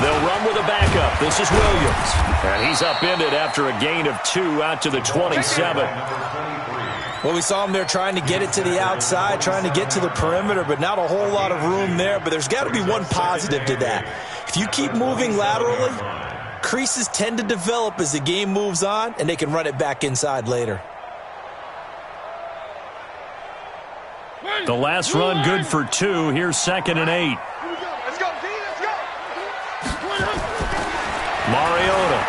They'll run with a backup. This is Williams. And he's upended after a gain of 2 out to the 27. Well, we saw him there trying to get it to the outside, trying to get to the perimeter, but not a whole lot of room there. But there's got to be one positive to that. If you keep moving laterally, creases tend to develop as the game moves on, and they can run it back inside later. The last run good for 2. Here's 2nd and 8. Let's go, D, let's go. Mariota.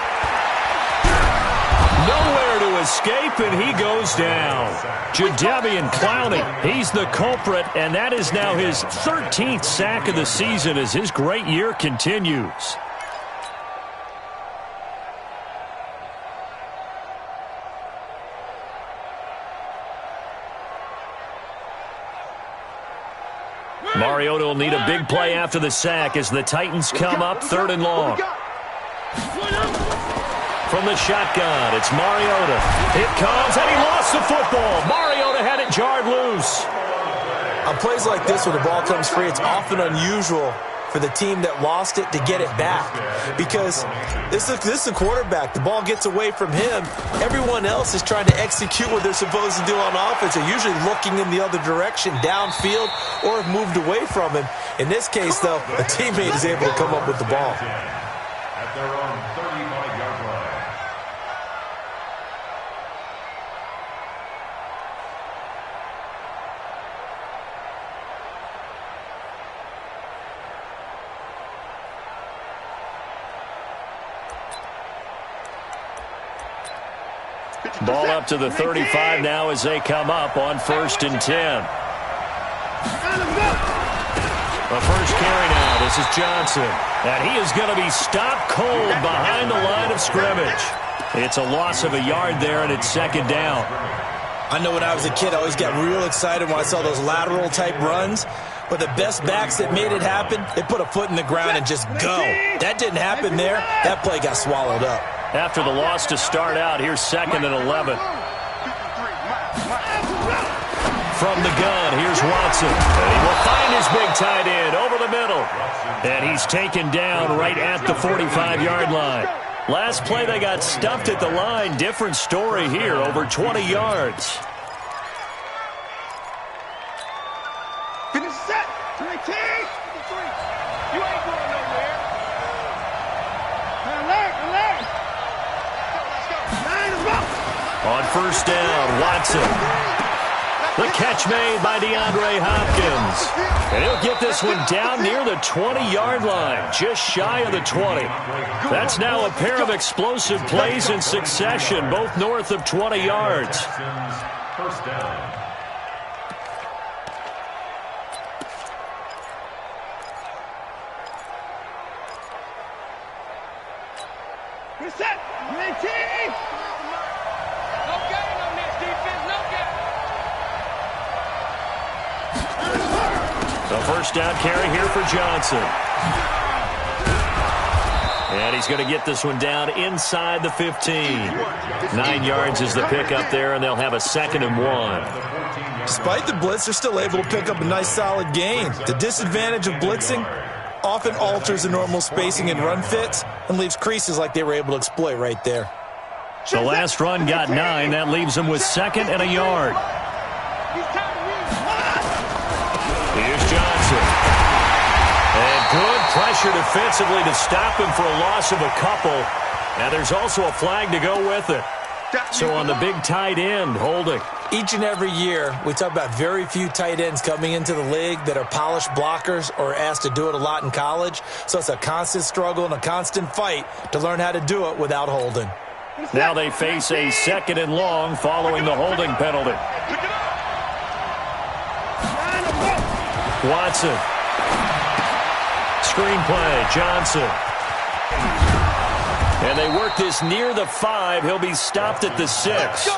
Nowhere to escape, and he goes down. Jadeveon Clowney, he's the culprit, and that is now his 13th sack of the season as his great year continues. Mariota will need a big play after the sack as the Titans come up 3rd and long. From the shotgun, it's Mariota. It comes, and he lost the football. Mariota had it jarred loose. On plays like this where the ball comes free, it's often unusual for the team that lost it to get it back. Because this is the quarterback. The ball gets away from him. Everyone else is trying to execute what they're supposed to do on offense. They're usually looking in the other direction, downfield, or have moved away from him. In this case, though, a teammate is able to come up with the ball. At their own 35-yard line. Ball up to the 35 now as they come up on 1st and 10. The first carry now. This is Johnson. And he is going to be stopped cold behind the line of scrimmage. It's a loss of a yard there, and it's 2nd down. I know when I was a kid, I always got real excited when I saw those lateral-type runs. But the best backs that made it happen, they put a foot in the ground and just go. That didn't happen there. That play got swallowed up. After the loss to start out, here's 2nd and 11. From the gun, here's Watson. And he will find his big tight end over the middle. And he's taken down right at the 45-yard line. Last play, they got stuffed at the line. Different story here, over 20 yards. Finish set. 20. You ain't going nowhere. Alert. On 1st down, Watson. The catch made by DeAndre Hopkins. And he'll get this one down near the 20-yard line, just shy of the 20. That's now a pair of explosive plays in succession, both north of 20 yards. 1st down. Reset. 19. No gain on this defense. No gain. The 1st down carry here for Johnson. And he's going to get this one down inside the 15. 9 yards is the pickup there, and they'll have a 2nd and 1. Despite the blitz, they're still able to pick up a nice solid gain. The disadvantage of blitzing often alters the normal spacing and run fits and leaves creases like they were able to exploit right there. The last run got 9. That leaves them with 2nd and a yard. Here's Johnson. And good pressure defensively to stop him for a loss of a couple. And there's also a flag to go with it. So on the big tight end, holding. Each and every year, we talk about very few tight ends coming into the league that are polished blockers or asked to do it a lot in college. So it's a constant struggle and a constant fight to learn how to do it without holding. Now they face a 2nd and long following the holding penalty. Watson. Screenplay, Johnson. And they work this near the 5. He'll be stopped at the 6.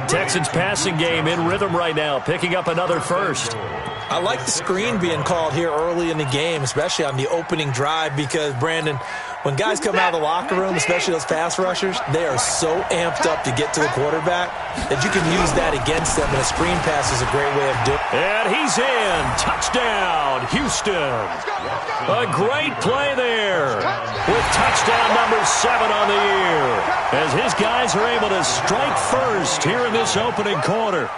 Texans passing game in rhythm right now, picking up another first. I like the screen being called here early in the game, especially on the opening drive, because, Brandon, when guys come out of the locker room, especially those pass rushers, they are so amped up to get to the quarterback that you can use that against them, and a screen pass is a great way of doing it. And he's in. Touchdown, Houston. A great play there with touchdown number 7 on the year as his guys are able to strike first here in this opening quarter.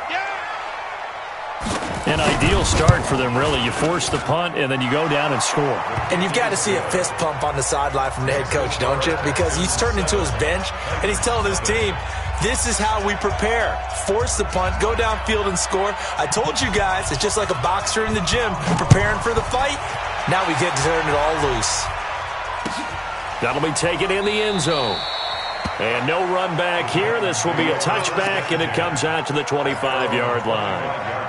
An ideal start for them, really. You force the punt, and then you go down and score. And you've got to see a fist pump on the sideline from the head coach, don't you? Because he's turned into his bench, and he's telling his team, this is how we prepare. Force the punt, go downfield and score. I told you guys, it's just like a boxer in the gym preparing for the fight. Now we get to turn it all loose. That'll be taken in the end zone. And no run back here. This will be a touchback, and it comes out to the 25-yard line.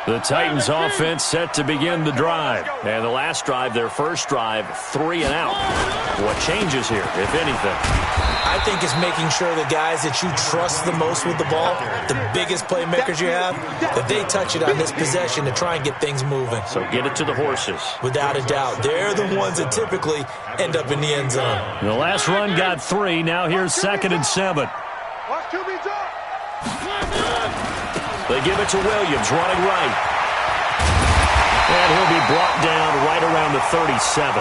The Titans offense set to begin the drive. And the last drive, their first drive, 3 and out. What changes here, if anything? I think it's making sure the guys that you trust the most with the ball, the biggest playmakers you have, that they touch it on this possession to try and get things moving. So get it to the horses. Without a doubt. They're the ones that typically end up in the end zone. The last run got 3. Now here's 2nd and 7. They give it to Williams, running right. And he'll be brought down right around the 37.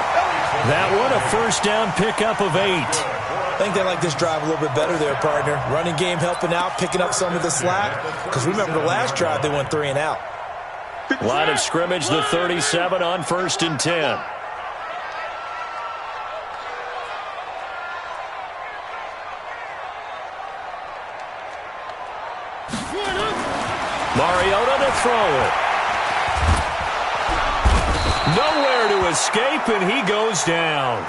That one, a first down pickup of 8. I think they like this drive a little bit better there, partner. Running game helping out, picking up some of the slack. Because remember the last drive, they went 3 and out. Line of scrimmage, the 37 on 1st and 10. Mariota to throw it. Nowhere to escape, and he goes down.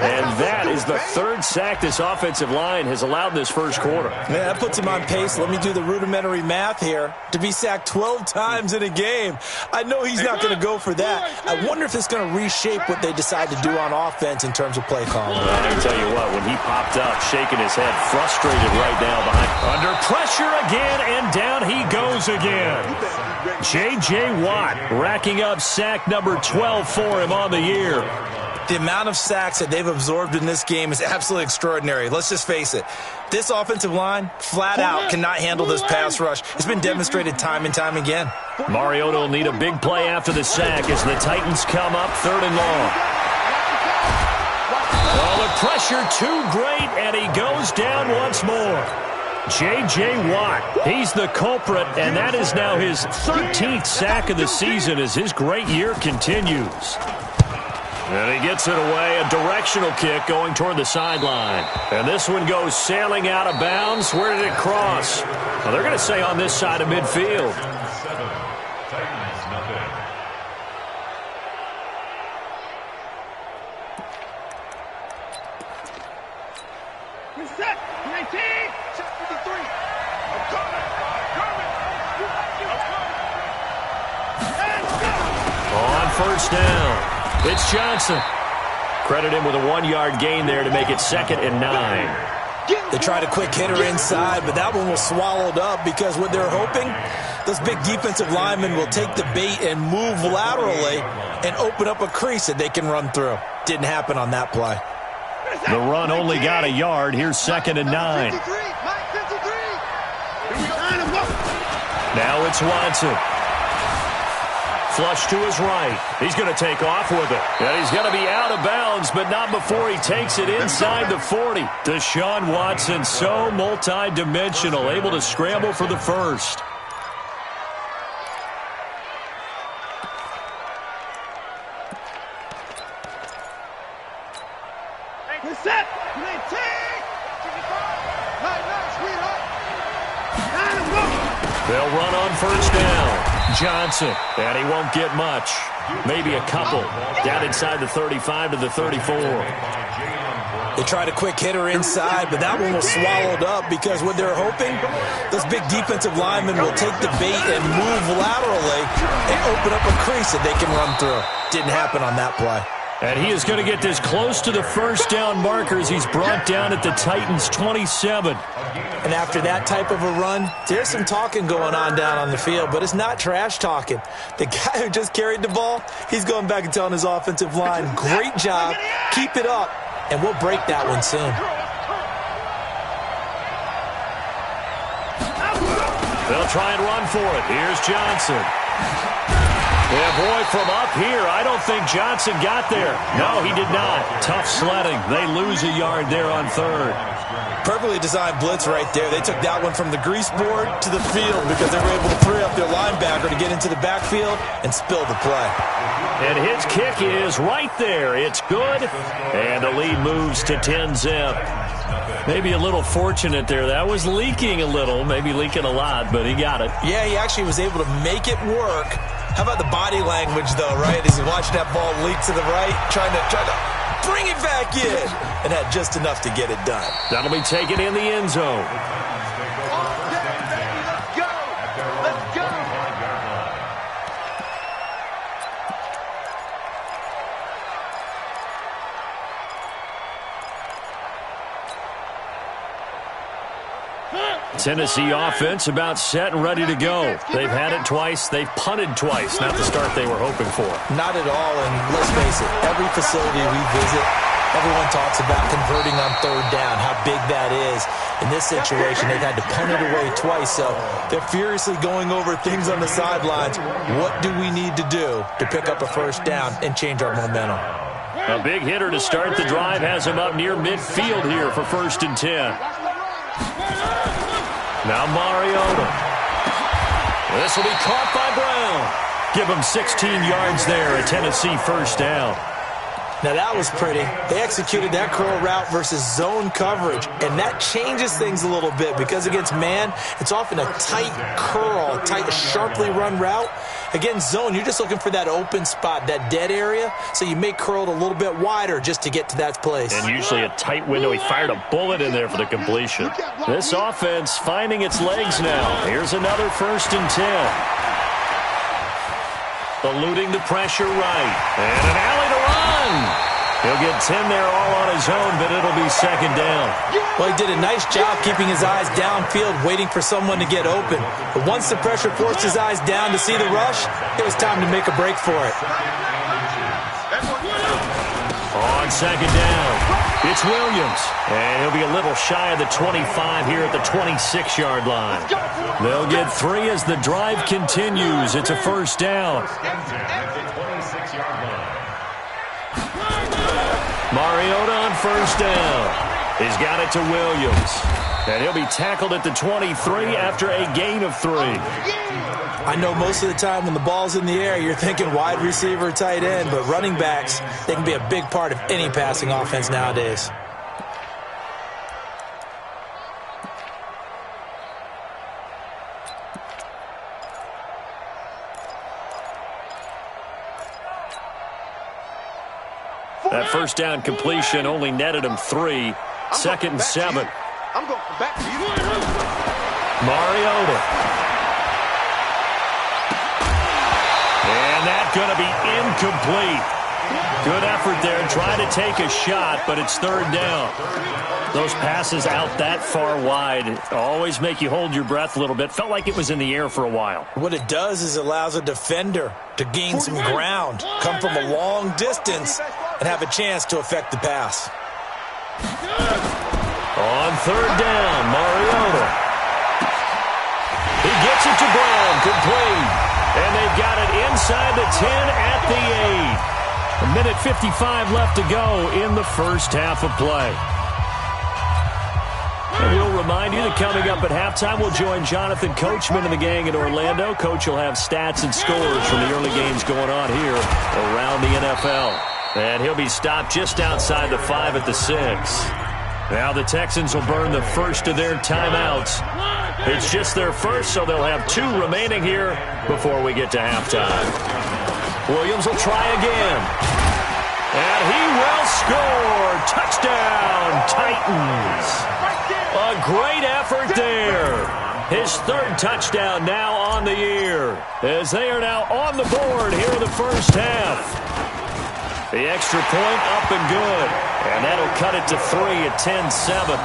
And that is the 3rd sack this offensive line has allowed this first quarter. Yeah, that puts him on pace. Let me do the rudimentary math here. To be sacked 12 times in a game, I know he's not going to go for that. I wonder if it's going to reshape what they decide to do on offense in terms of play calling. Well, I can tell you what, when he popped up, shaking his head, frustrated right now behind. Under pressure again, and down he goes again. J.J. Watt racking up sack number 12 for him on the year. The amount of sacks that they've absorbed in this game is absolutely extraordinary. Let's just face it. This offensive line, flat out, cannot handle this pass rush. It's been demonstrated time and time again. Mariota will need a big play after the sack as the Titans come up 3rd and long. Oh, the pressure too great, and he goes down once more. J.J. Watt, he's the culprit, and that is now his 13th sack of the season as his great year continues. And he gets it away, a directional kick going toward the sideline. And this one goes sailing out of bounds. Where did it cross? Well, they're going to say on this side of midfield. Set, 19, check 53. I'm coming. On 1st down. It's Johnson. Credit him with a 1-yard gain there to make it 2nd and 9. They tried a quick hitter inside, but that one was swallowed up because what they're hoping, those big defensive linemen will take the bait and move laterally and open up a crease that they can run through. Didn't happen on that play. The run only got a yard. Here's 2nd and 9. Now it's Watson. Flush to his right. He's going to take off with it. And he's going to be out of bounds, but not before he takes it inside the 40. Deshaun Watson, so multi-dimensional, able to scramble for the first. Set, 19. They'll run on 1st down. Johnson, and he won't get much. Maybe a couple. Down inside the 35 to the 34. They tried a quick hitter inside, but that one was swallowed up because what they're hoping, those big defensive linemen will take the bait and move laterally and open up a crease that they can run through. Didn't happen on that play. And he is going to get this close to the 1st down markers. He's brought down at the Titans' 27. And after that type of a run, there's some talking going on down on the field, but it's not trash talking. The guy who just carried the ball, he's going back and telling his offensive line, great job, keep it up, and we'll break that one soon. They'll try and run for it. Here's Johnson. Yeah, boy, from up here, I don't think Johnson got there. No, he did not. Tough sledding. They lose a yard there on third. Perfectly designed blitz right there. They took that one from the grease board to the field because they were able to free up their linebacker to get into the backfield and spill the play. And his kick is right there. It's good. And the lead moves to 10-zip. Maybe a little fortunate there. That was leaking a little, maybe leaking a lot, but he got it. Yeah, he actually was able to make it work. How about the body language, though, right? As he watched that ball leak to the right, trying to bring it back in, and had just enough to get it done. That'll be taken in the end zone. Let's go! Let's go! Tennessee offense about set and ready to go. They've had it twice. They've punted twice. Not the start they were hoping for. Not at all, and let's face it, every facility we visit, everyone talks about converting on third down, how big that is. In this situation, they've had to punt it away twice, so they're furiously going over things on the sidelines. What do we need to do to pick up a first down and change our momentum? A big hitter to start the drive has him up near midfield here for 1st and 10. Now Mariota. This will be caught by Brown. Give him 16 yards there, a Tennessee first down. Now that was pretty. They executed that curl route versus zone coverage, and that changes things a little bit because against man, it's often a tight curl, tight, sharply run route. Against zone, you're just looking for that open spot, that dead area, so you make curl a little bit wider just to get to that place. And usually a tight window. He fired a bullet in there for the completion. This offense finding its legs now. Here's another 1st and 10. Eluding the pressure right. And an alley to run. He'll get 10 there all on his own, but it'll be 2nd down. Well, he did a nice job keeping his eyes downfield, waiting for someone to get open. But once the pressure forced his eyes down to see the rush, it was time to make a break for it. On 2nd down, it's Williams. And he'll be a little shy of the 25 here at the 26-yard line. They'll get 3 as the drive continues. It's a first down. Mariota on first down. He's got it to Williams. And he'll be tackled at the 23 after a gain of 3. I know most of the time when the ball's in the air, you're thinking wide receiver, tight end, but running backs, they can be a big part of any passing offense nowadays. That first down completion only netted him 3. 2nd and 7. I'm going back to you. Mariota. And that's going to be incomplete. Good effort there. Trying to take a shot, but it's 3rd down. Those passes out that far wide always make you hold your breath a little bit. Felt like it was in the air for a while. What it does is allows a defender to gain some ground, come from a long distance, and have a chance to affect the pass. On 3rd down, Mariota. He gets it to Brown, complete. And they've got it inside the 10 at the 8. A minute 55 left to go in the first half of play. And we'll remind you that coming up at halftime, we'll join Jonathan Coachman and the gang in Orlando. Coach will have stats and scores from the early games going on here around the NFL. And he'll be stopped just outside the 5 at the 6. Now the Texans will burn the first of their timeouts. It's just their first, so they'll have 2 remaining here before we get to halftime. Williams will try again. And he will score. Touchdown, Titans. A great effort there. His 3rd touchdown now on the year, as they are now on the board here in the first half. The extra point up and good. And that'll cut it to 3 at 10-7.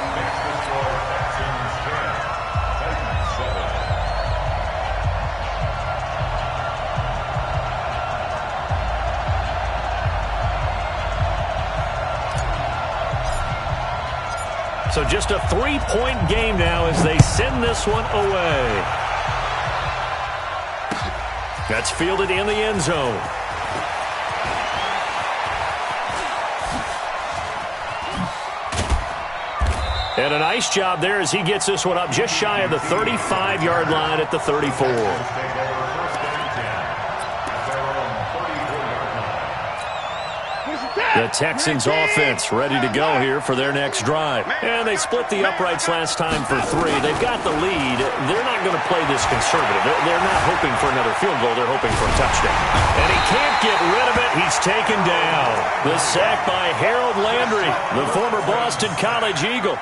So just a 3-point game now as they send this one away. That's fielded in the end zone. And a nice job there as he gets this one up just shy of the 35-yard line at the 34. The Texans offense ready to go here for their next drive. And they split the uprights last time for 3. They've got the lead. They're not going to play this conservative. They're not hoping for another field goal. They're hoping for a touchdown. And he can't get rid of it. He's taken down. The sack by Harold Landry, the former Boston College Eagle.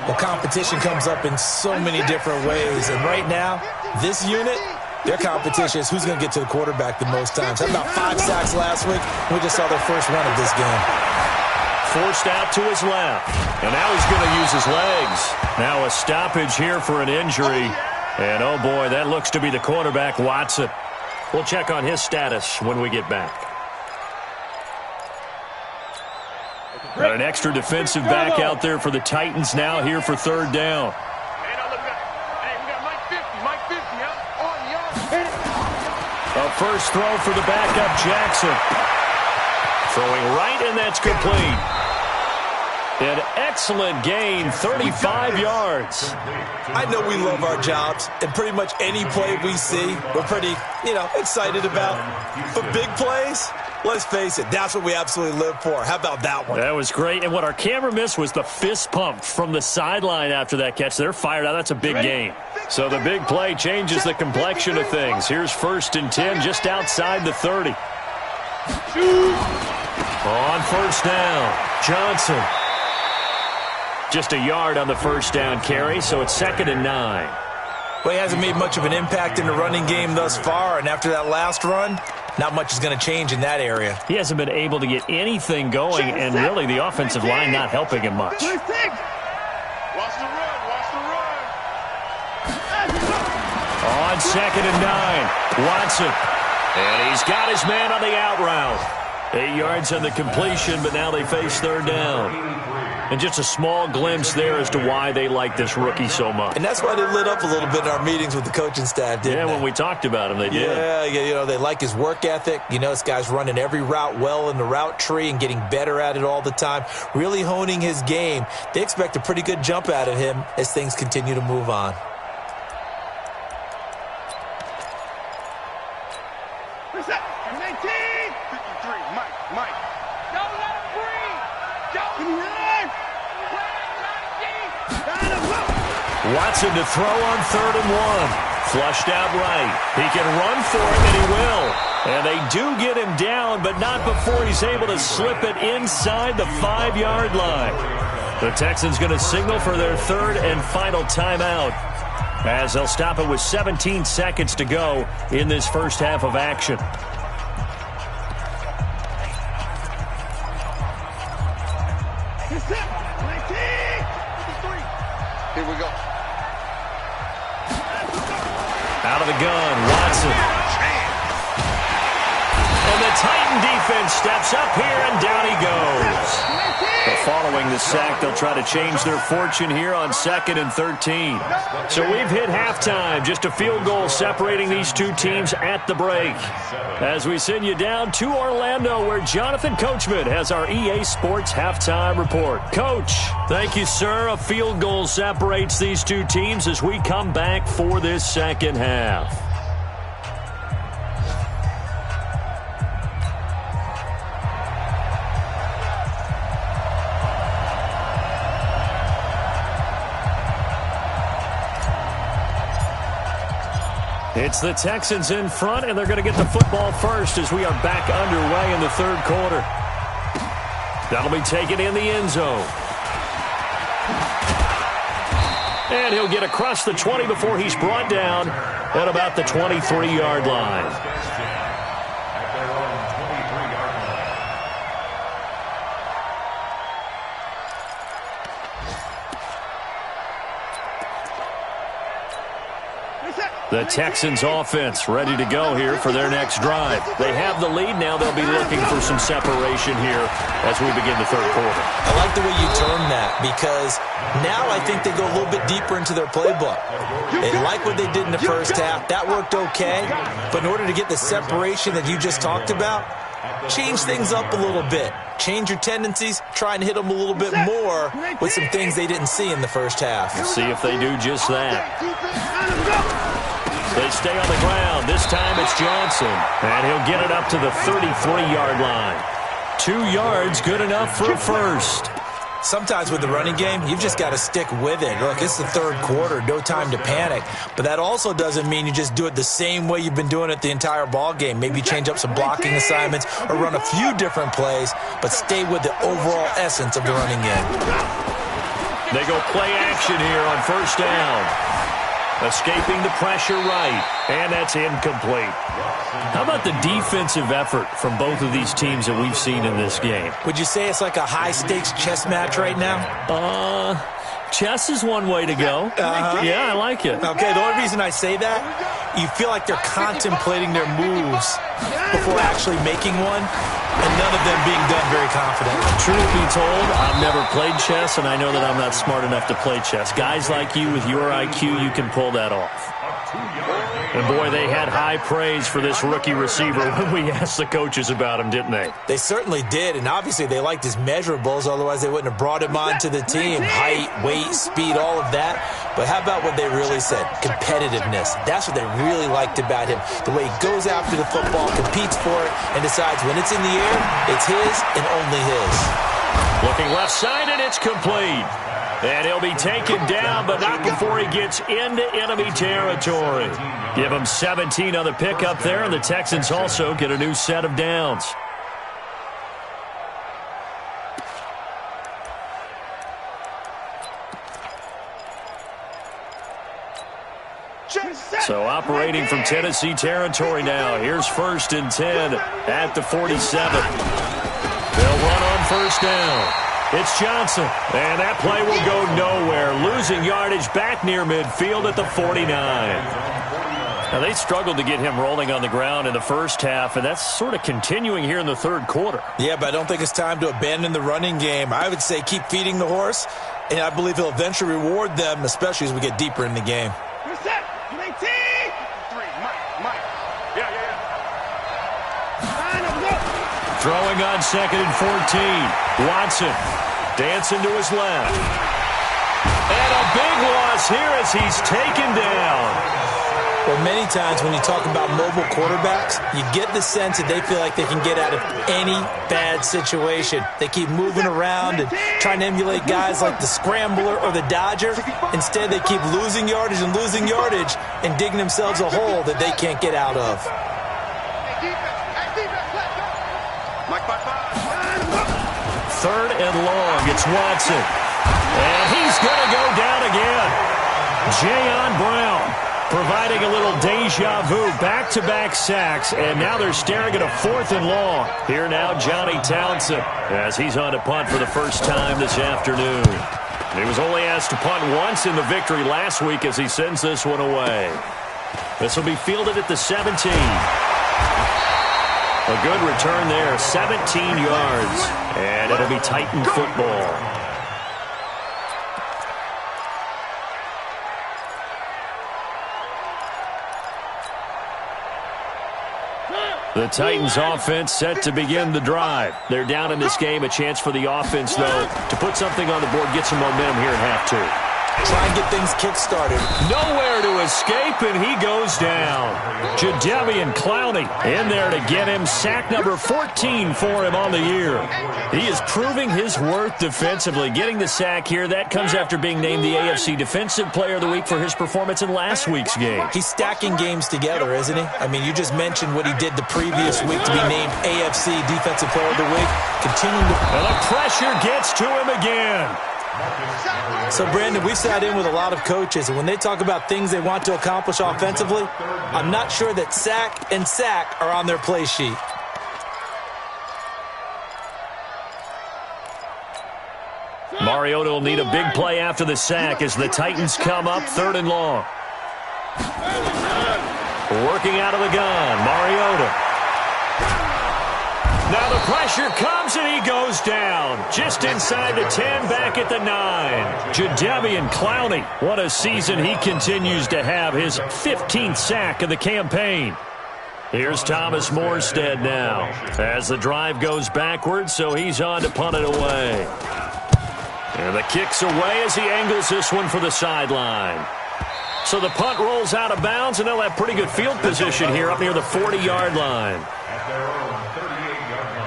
The competition comes up in so many different ways. And right now, this unit, their competition is who's going to get to the quarterback the most times. Had about 5 sacks last week. We just saw their first run of this game. Forced out to his left. And now he's going to use his legs. Now a stoppage here for an injury. And, oh, boy, that looks to be the quarterback, Watson. We'll check on his status when we get back. Got an extra defensive back out there for the Titans now here for third down. A first throw for the backup, Jackson. Throwing right, and that's complete. An excellent gain, 35 yards. I know we love our jobs, and pretty much any play we see, we're pretty, excited about. But big plays, let's face it, that's what we absolutely live for. How about that one? That was great, and what our camera missed was the fist pump from the sideline after that catch. They're fired out. That's a big gain. So the big play changes the complexion of things. Here's 1st and 10 just outside the 30. On first down, Johnson. Just a yard on the first down carry, so it's 2nd and 9. Well, he hasn't made much of an impact in the running game thus far, and after that last run, not much is going to change in that area. He hasn't been able to get anything going, and really the offensive line not helping him much. Watch the run, watch the run. On 2nd and 9, Watson. And he's got his man on the out route. 8 yards on the completion, but now they face third down. And just a small glimpse there as to why they like this rookie so much. And that's why they lit up a little bit in our meetings with the coaching staff, didn't they? When we talked about him, they did. Yeah, they like his work ethic. This guy's running every route well in the route tree and getting better at it all the time, really honing his game. They expect a pretty good jump out of him as things continue to move on. What's that? 19! 53, Mike. Don't let him breathe! Don't run! Watson to throw on 3rd and 1. Flushed out right. He can run for it, and he will. And they do get him down, but not before he's able to slip it inside the 5-yard line. The Texans going to signal for their 3rd and final timeout, as they'll stop it with 17 seconds to go in this first half of action. Here we go. Out of the gun, Watson. And the Titan defense steps up here, and down he goes. But following the sack, they'll try to change their fortune here on 2nd and 13. So we've hit halftime. Just a field goal separating these two teams at the break. As we send you down to Orlando, where Jonathan Coachman has our EA Sports halftime report. Coach, thank you, sir. A field goal separates these two teams as we come back for this second half. It's the Texans in front, and they're going to get the football first as we are back underway in the third quarter. That'll be taken in the end zone. And he'll get across the 20 before he's brought down at about the 23-yard line. The Texans offense ready to go here for their next drive. They have the lead now. They'll be looking for some separation here as we begin the third quarter. I like the way you term that because now I think they go a little bit deeper into their playbook. They like what they did in the first half. That worked okay. But in order to get the separation that you just talked about, change things up a little bit. Change your tendencies. Try and hit them a little bit more with some things they didn't see in the first half. We'll see if they do just that. They stay on the ground. This time it's Johnson. And he'll get it up to the 33-yard line. 2 yards, good enough for a first. Sometimes with the running game, you've just got to stick with it. Look, it's the third quarter, no time to panic. But that also doesn't mean you just do it the same way you've been doing it the entire ball game. Maybe change up some blocking assignments or run a few different plays, but stay with the overall essence of the running game. They go play action here on first down. Escaping the pressure right, and that's incomplete. How about the defensive effort from both of these teams that we've seen in this game? Would you say it's like a high-stakes chess match right now? Chess is one way to go. Yeah, I like it. Okay, the only reason I say that, you feel like they're contemplating their moves before actually making one, and none of them being done very confidently. Truth be told, I've never played chess, and I know that I'm not smart enough to play chess. Guys like you with your IQ, you can pull that off. And boy, they had high praise for this rookie receiver when we asked the coaches about him, didn't they? They certainly did, and obviously they liked his measurables, otherwise they wouldn't have brought him onto the team. Height, weight, speed, all of that. But how about what they really said? Competitiveness. That's what they really liked about him. The way he goes after the football, competes for it, and decides when it's in the air, it's his and only his. Looking left side, and it's complete. And he'll be taken down, but not before he gets into enemy territory. Give him 17 on the pickup there, and the Texans also get a new set of downs. So operating from Tennessee territory now. Here's 1st and 10 at the 47. They'll run on first down. It's Johnson, and that play will go nowhere. Losing yardage back near midfield at the 49. Now, they struggled to get him rolling on the ground in the first half, and that's sort of continuing here in the third quarter. Yeah, but I don't think it's time to abandon the running game. I would say keep feeding the horse, and I believe he'll eventually reward them, especially as we get deeper in the game. Throwing on 2nd and 14. Watson dancing to his left. And a big loss here as he's taken down. Well, many times when you talk about mobile quarterbacks, you get the sense that they feel like they can get out of any bad situation. They keep moving around and trying to emulate guys like the Scrambler or the Dodger. Instead, they keep losing yardage and digging themselves a hole that they can't get out of. 3rd and long. It's Watson. And he's going to go down again. Jayon Brown providing a little deja vu. Back-to-back sacks. And now they're staring at a 4th and long. Here now, Johnny Townsend, as he's on to punt for the first time this afternoon. He was only asked to punt once in the victory last week as he sends this one away. This will be fielded at the 17. A good return there, 17 yards, and it'll be Titan football. The Titans offense set to begin the drive. They're down in this game, a chance for the offense, though, to put something on the board, get some momentum here at half 2. Try and get things kick-started. Nowhere to escape, and he goes down. Jadeveon Clowney in there to get him. Sack number 14 for him on the year. He is proving his worth defensively. Getting the sack here, that comes after being named the AFC Defensive Player of the Week for his performance in last week's game. He's stacking games together, isn't he? I mean, you just mentioned what he did the previous week to be named AFC Defensive Player of the Week. Continuing to... And the pressure gets to him again. So, Brandon, we sat in with a lot of coaches, and when they talk about things they want to accomplish offensively, I'm not sure that sack and sack are on their play sheet. Mariota will need a big play after the sack as the Titans come up 3rd and long. Working out of the gun, Mariota. Now the pressure comes and he goes down. Just inside the 10, back at the 9. Jadeveon Clowney, what a season he continues to have. His 15th sack of the campaign. Here's Thomas Morstead now as the drive goes backwards, so he's on to punt it away. And the kick's away as he angles this one for the sideline. So the punt rolls out of bounds, and they'll have pretty good field position here up near the 40-yard line. At their own 38-yard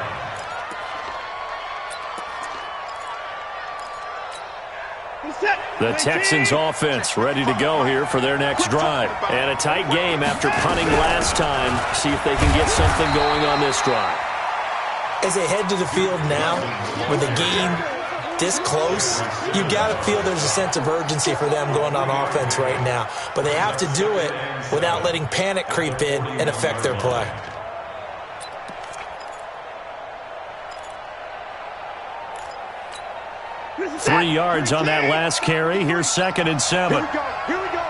line. The Texans offense ready to go here for their next drive. And a tight game after punting last time. See if they can get something going on this drive. As they head to the field now, with the game this close, you got to feel there's a sense of urgency for them going on offense right now. But they have to do it without letting panic creep in and affect their play. Three yards on that last carry. Here's 2nd and 7. Here we go.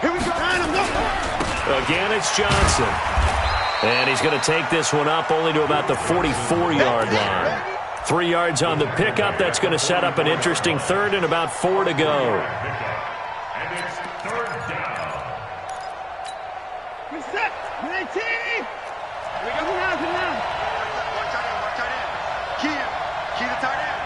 Here we go. Again, it's Johnson. And he's going to take this one up only to about the 44-yard line. 3 yards on the pickup. That's going to set up an interesting 3rd and about 4 to go. And it's 3rd down. Good set. 19. Here we go. Come on. One tight end. Key the tight end.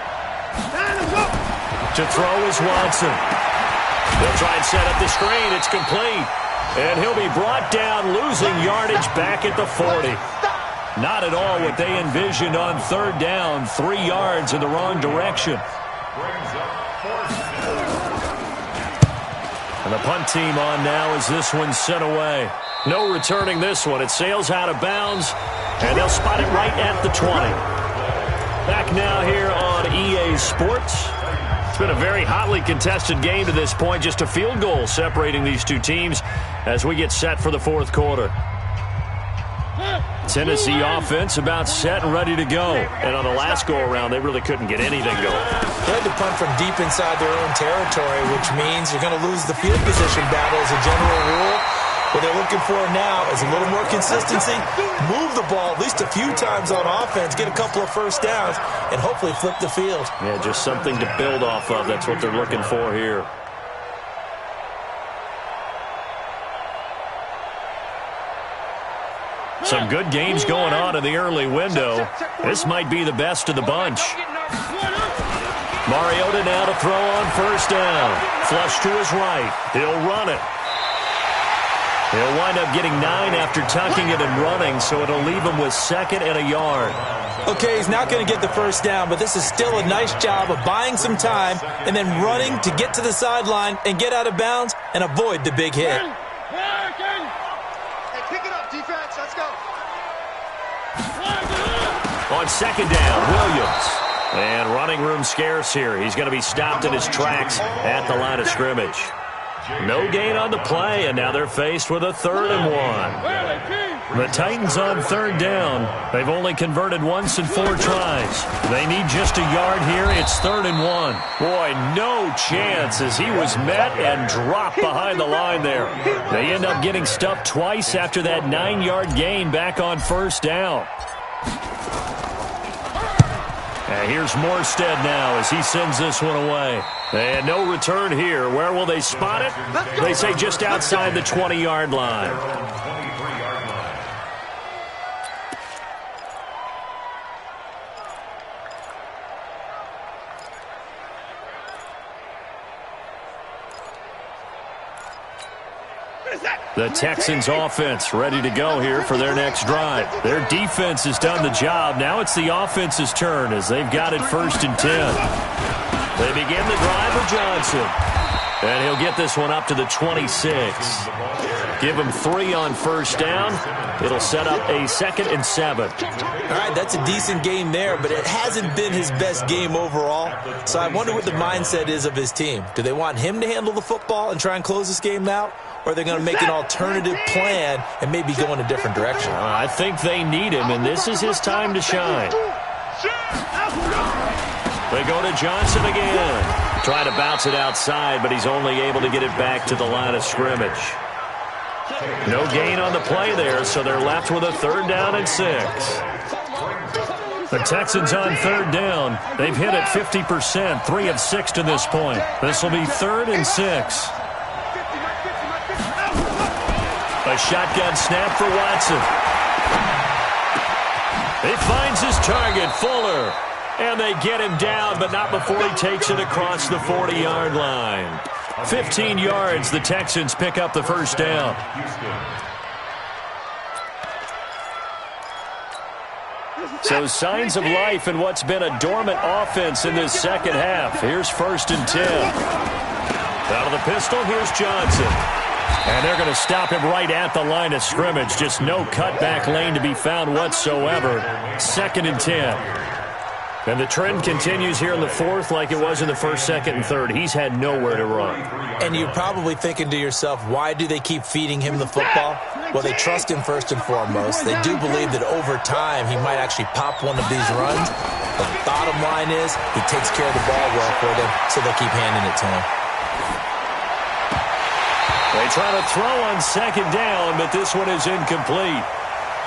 To throw is Watson. They'll try and set up the screen. It's complete. And he'll be brought down, losing yardage back at the 40. Not at all what they envisioned on 3rd down. 3 yards in the wrong direction. Brings up 4th down. And the punt team on now as this one's sent away. No returning this one. It sails out of bounds, and they'll spot it right at the 20. Back now here on EA Sports. It's been a very hotly contested game to this point. Just a field goal separating these two teams as we get set for the 4th quarter. Tennessee offense about set and ready to go. And on the last go-around, they really couldn't get anything going. They had to punt from deep inside their own territory, which means you're going to lose the field position battle as a general rule. What they're looking for now is a little more consistency, move the ball at least a few times on offense, get a couple of first downs, and hopefully flip the field. Yeah, just something to build off of. That's what they're looking for here. Some good games going on in the early window. This might be the best of the bunch. Mariota now to throw on 1st down. Flush to his right. He'll run it. He'll wind up getting 9 after tucking it and running, so it'll leave him with 2nd and a yard. Okay, he's not going to get the first down, but this is still a nice job of buying some time and then running to get to the sideline and get out of bounds and avoid the big hit. Hey, pick it up, defense. Let's go. On 2nd down, Williams. And running room scarce here. He's going to be stopped in his tracks at the line of scrimmage. No gain on the play, and now they're faced with a 3rd and 1. The Titans on 3rd down. They've only converted once in 4 tries. They need just a yard here. It's 3rd and 1. Boy, no chance as he was met and dropped behind the line there. They end up getting stuffed twice after that 9-yard gain back on 1st down. And here's Morstead now as he sends this one away. And no return here. Where will they spot it? They say just outside the 20-yard line. The Texans offense ready to go here for their next drive. Their defense has done the job. Now it's the offense's turn as they've got it 1st and 10. They begin the drive with Johnson. And he'll get this one up to the 26. Give him 3 on 1st down. It'll set up a 2nd and 7. All right, that's a decent game there, but it hasn't been his best game overall. So I wonder what the mindset is of his team. Do they want him to handle the football and try and close this game out? Or are they going to make an alternative plan and maybe go in a different direction? I think they need him, and this is his time to shine. They go to Johnson again. Trying to bounce it outside, but he's only able to get it back to the line of scrimmage. No gain on the play there, so they're left with a 3rd down and 6. The Texans on 3rd down. They've hit it 50%, 3 of 6 to this point. This will be 3rd and 6. A shotgun snap for Watson. He finds his target, Fuller. And they get him down, but not before he takes it across the 40-yard line. 15 yards, the Texans pick up the 1st down. So signs of life in what's been a dormant offense in this second half. Here's 1st and 10. Out of the pistol, here's Johnson. And they're going to stop him right at the line of scrimmage. Just no cutback lane to be found whatsoever. 2nd and 10. And the trend continues here in the 4th like it was in the 1st, 2nd, and 3rd. He's had nowhere to run. And you're probably thinking to yourself, why do they keep feeding him the football? Well, they trust him first and foremost. They do believe that over time he might actually pop one of these runs. But the bottom line is he takes care of the ball well for them, so they keep handing it to him. They try to throw on 2nd down, but this one is incomplete.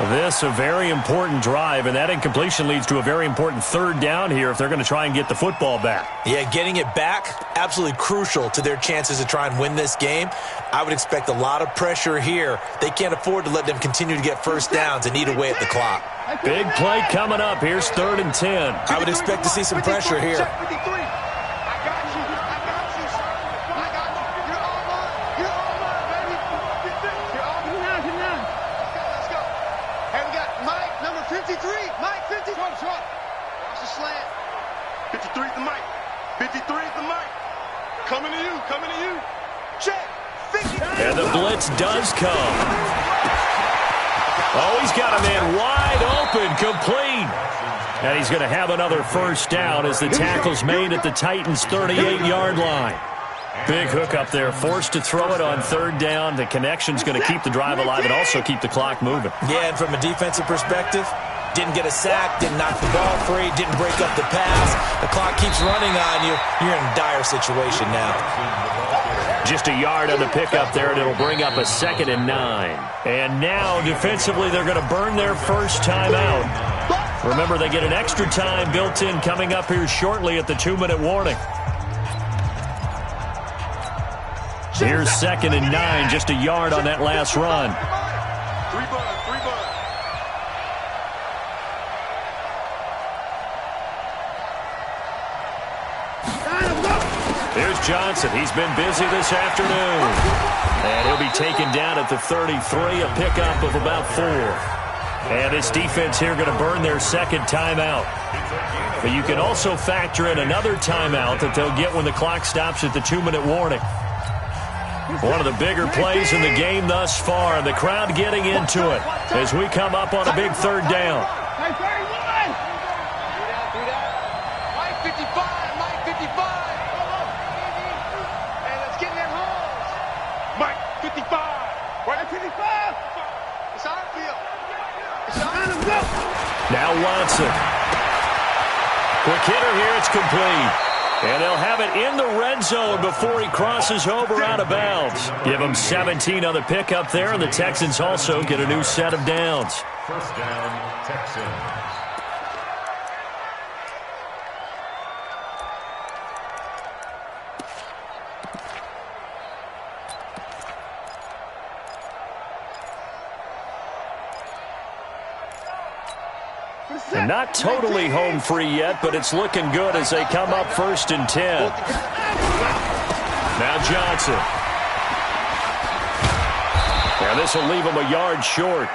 This a very important drive, and that incompletion leads to a very important 3rd down here if they're going to try and get the football back. Yeah, getting it back, absolutely crucial to their chances to try and win this game. I would expect a lot of pressure here. They can't afford to let them continue to get 1st downs and eat away at the clock. Big play coming up. Here's 3rd and 10. I would expect to see some pressure here. And the blitz does come. Oh, he's got a man wide open, complete. And he's going to have another 1st down as the tackle's made at the Titans' 38-yard line. Big hook up there, forced to throw it on 3rd down. The connection's going to keep the drive alive and also keep the clock moving. Yeah, and from a defensive perspective, didn't get a sack, didn't knock the ball free, didn't break up the pass. The clock keeps running on you. You're in a dire situation now. Just a yard on the pickup there, and it'll bring up a 2nd and 9. And now, defensively, they're going to burn their 1st timeout. Remember, they get an extra time built in coming up here shortly at the 2-minute warning. Here's 2nd and 9, just a yard on that last run. Here's Johnson. He's been busy this afternoon. And he'll be taken down at the 33, a pickup of about 4. And this defense here going to burn their 2nd timeout. But you can also factor in another timeout that they'll get when the clock stops at the 2-minute warning. One of the bigger plays in the game thus far. The crowd getting into it as we come up on a big 3rd down. Now Watson. Quick hitter here, it's complete. And they'll have it in the red zone before he crosses over out of bounds. Give them 17 on the pickup there, and the Texans also get a new set of downs. 1st down, Texans. And not totally home free yet, but it's looking good as they come up 1st and 10. Now Johnson. Now this will leave him a yard short.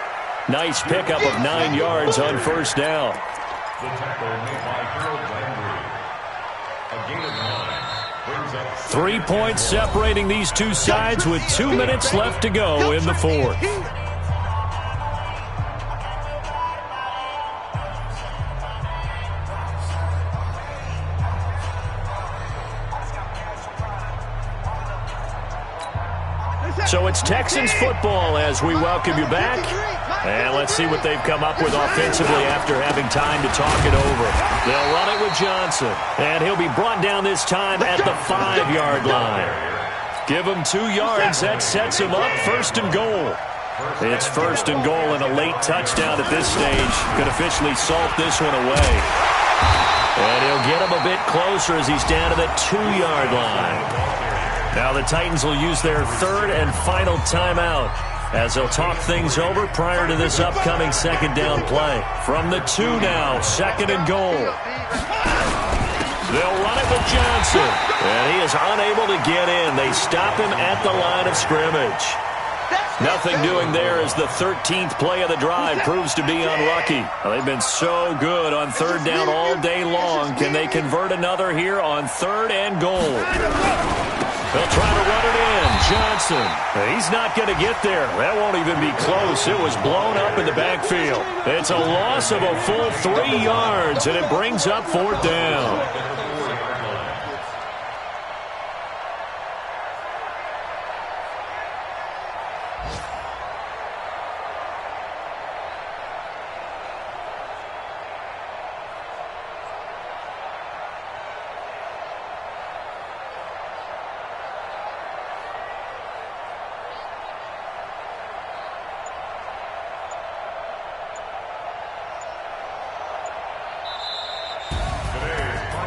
Nice pickup of 9 yards on 1st down. The tackle made by Harold Landry. A gain of 9 brings up 3 points separating these two sides with 2 minutes left to go in the 4th. So it's Texans football as we welcome you back. And let's see what they've come up with offensively after having time to talk it over. They'll run it with Johnson. And he'll be brought down this time at the 5-yard line. Give him 2 yards. That sets him up 1st and goal. It's first and goal, and a late touchdown at this stage could officially salt this one away. And he'll get him a bit closer as he's down to the 2-yard line. Now the Titans will use their third and final timeout as they'll talk things over prior to this upcoming second down play. From the 2 now, second and goal. They'll run it with Johnson, and he is unable to get in. They stop him at the line of scrimmage. Nothing doing there as the 13th play of the drive proves to be unlucky. They've been so good on third down all day long. Can they convert another here on third and goal? They'll try to run it in. Johnson. He's not going to get there. That won't even be close. It was blown up in the backfield. It's a loss of a full 3 yards, and it brings up fourth down.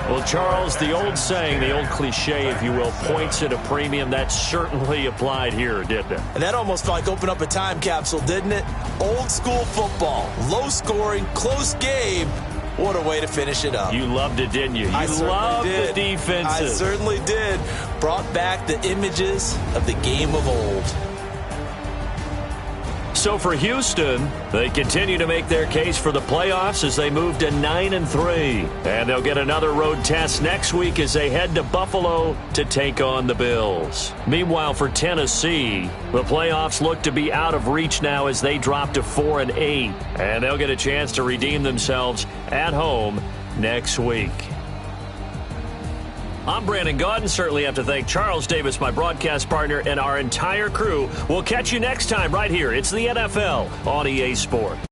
Well, Charles, the old saying, the old cliche, if you will, points at a premium. That certainly applied here, didn't it? And that almost like opened up a time capsule, didn't it? Old school football, low scoring, close game. What a way to finish it up. You loved it, didn't you? You loved the defenses. I certainly did. Brought back the images of the game of old. So for Houston, they continue to make their case for the playoffs as they move to 9-3. And they'll get another road test next week as they head to Buffalo to take on the Bills. Meanwhile, for Tennessee, the playoffs look to be out of reach now as they drop to 4-8. And they'll get a chance to redeem themselves at home next week. I'm Brandon Gaudin. Certainly have to thank Charles Davis, my broadcast partner, and our entire crew. We'll catch you next time right here. It's the NFL on EA Sports.